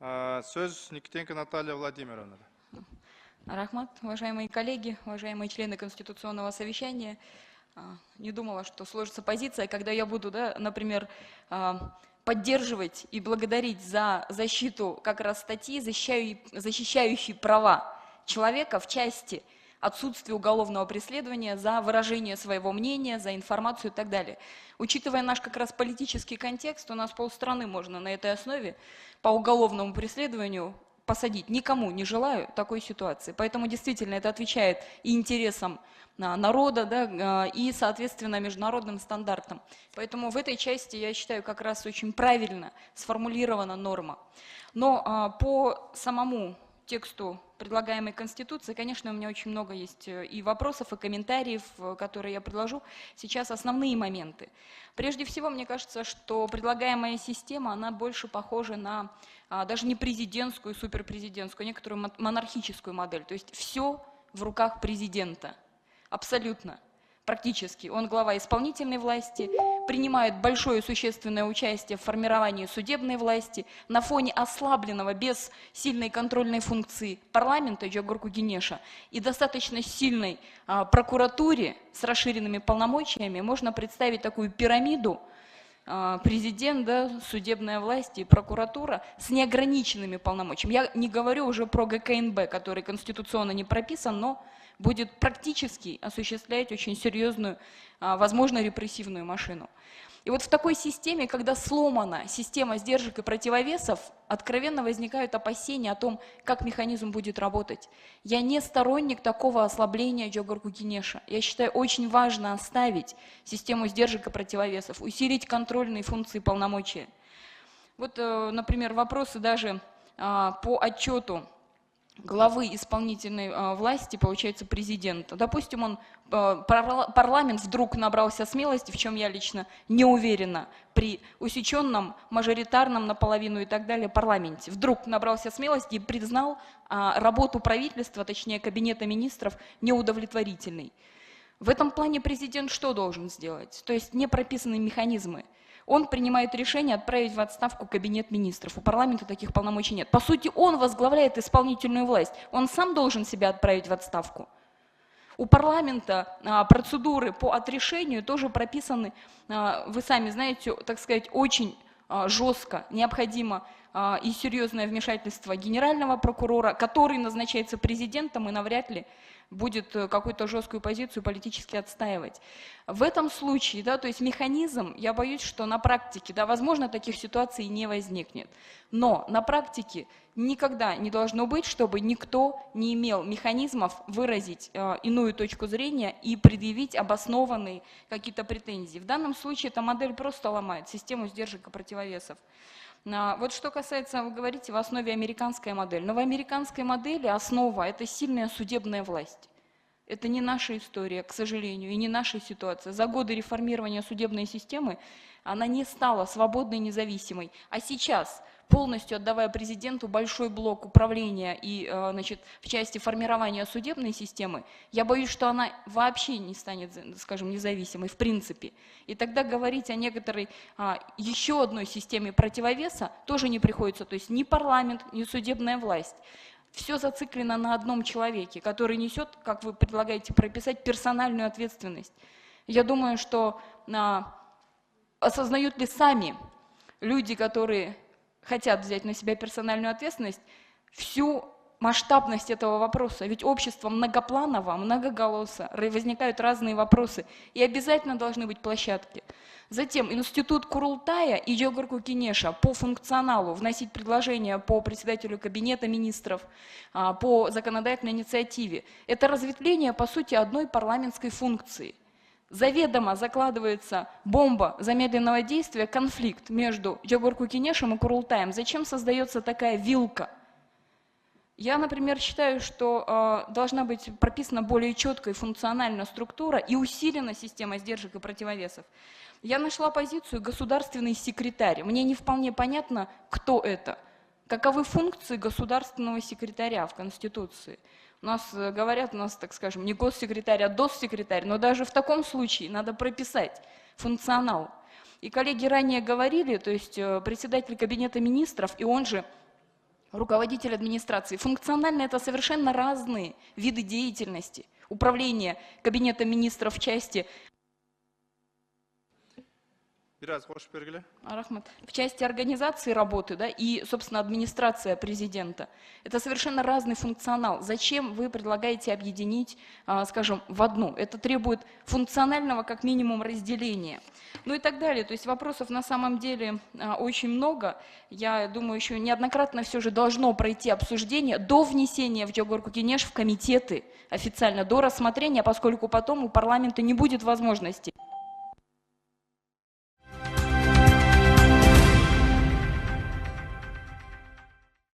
Сөз Никитенко Наталья Владимировна. Рахмат, уважаемые коллеги, уважаемые члены Конституционного совещания. Не думала, что сложится позиция, когда я буду, например, поддерживать и благодарить за защиту как раз статьи, защищающей права человека в части отсутствия уголовного преследования за выражение своего мнения, за информацию и так далее. Учитывая наш как раз политический контекст, у нас полстраны можно на этой основе по уголовному преследованию посадить. Никому не желаю такой ситуации. Поэтому действительно это отвечает и интересам народа, и, соответственно, международным стандартам. Поэтому в этой части, я считаю, как раз очень правильно сформулирована норма. Но по самому тексту предлагаемой Конституции, конечно, у меня очень много есть и вопросов, и комментариев, которые я предложу. Сейчас основные моменты. Прежде всего, мне кажется, что предлагаемая система, она больше похожа на даже не президентскую, суперпрезидентскую, а некоторую монархическую модель. То есть все в руках президента. Абсолютно. Практически. Он глава исполнительной власти, принимает большое существенное участие в формировании судебной власти на фоне ослабленного, без сильной контрольной функции парламента Джогурку Генеша и достаточно сильной прокуратуре с расширенными полномочиями. Можно представить такую пирамиду: президент, судебная власть и прокуратура с неограниченными полномочиями. Я не говорю уже про ГКНБ, который конституционно не прописан, но будет практически осуществлять очень серьезную, возможно, репрессивную машину. И вот в такой системе, когда сломана система сдержек и противовесов, откровенно возникают опасения о том, как механизм будет работать. Я не сторонник такого ослабления Джогурку Генеша. Я считаю, очень важно оставить систему сдержек и противовесов, усилить контрольные функции и полномочия. Вот, например, вопросы даже по отчету главы исполнительной власти, получается, президента. Допустим, парламент вдруг набрался смелости, в чем я лично не уверена, при усеченном, мажоритарном наполовину и так далее парламенте. Вдруг набрался смелости и признал работу правительства, точнее кабинета министров, неудовлетворительной. В этом плане президент что должен сделать? То есть не прописаны механизмы. Он принимает решение отправить в отставку кабинет министров. У парламента таких полномочий нет. По сути, он возглавляет исполнительную власть. Он сам должен себя отправить в отставку. У парламента процедуры по отрешению тоже прописаны, вы сами знаете, так сказать, очень жестко. Необходимо и серьезное вмешательство генерального прокурора, который назначается президентом и навряд ли будет какую-то жесткую позицию политически отстаивать. В этом случае, то есть механизм, я боюсь, что на практике, возможно, таких ситуаций не возникнет. Но на практике никогда не должно быть, чтобы никто не имел механизмов выразить иную точку зрения и предъявить обоснованные какие-то претензии. В данном случае эта модель просто ломает систему сдержек и противовесов. Вот что касается, вы говорите, в основе американская модель. Но в американской модели основа – это сильная судебная власть. Это не наша история, к сожалению, и не наша ситуация. За годы реформирования судебной системы она не стала свободной, независимой. А сейчас, полностью отдавая президенту большой блок управления и, в части формирования судебной системы, я боюсь, что она вообще не станет, скажем, независимой в принципе. И тогда говорить о некоторой еще одной системе противовеса тоже не приходится. То есть ни парламент, ни судебная власть. Все зациклено на одном человеке, который несет, как вы предлагаете прописать, персональную ответственность. Я думаю, что осознают ли сами люди, которые хотят взять на себя персональную ответственность, всю масштабность этого вопроса. Ведь общество многопланово, многоголосо, возникают разные вопросы, и обязательно должны быть площадки. Затем институт Курултая и Джогурку Генеша по функционалу вносить предложения по председателю кабинета министров, по законодательной инициативе. Это разветвление, по сути, одной парламентской функции. Заведомо закладывается бомба замедленного действия, конфликт между Джогурку Генешем и Курултаем. Зачем создается такая вилка? Я, например, считаю, что должна быть прописана более четкая функциональная структура и усилена система сдержек и противовесов. Я нашла позицию государственный секретарь. Мне не вполне понятно, кто это. Каковы функции государственного секретаря в Конституции? У нас говорят, так скажем, не госсекретарь, а доссекретарь, но даже в таком случае надо прописать функционал. И коллеги ранее говорили, то есть председатель кабинета министров, и он же руководитель администрации. Функционально это совершенно разные виды деятельности. Управление Кабинетом министров в части Biraz hoş belgili. Рахмат. В части организации работы, да, и, собственно, администрация президента. Это совершенно разный функционал. Зачем вы предлагаете объединить, скажем, в одну? Это требует функционального, как минимум, разделения. Ну и так далее. То есть вопросов на самом деле очень много. Я думаю, еще неоднократно все же должно пройти обсуждение до внесения в Джогорку-Кенеш в комитеты официально, до рассмотрения, поскольку потом у парламента не будет возможности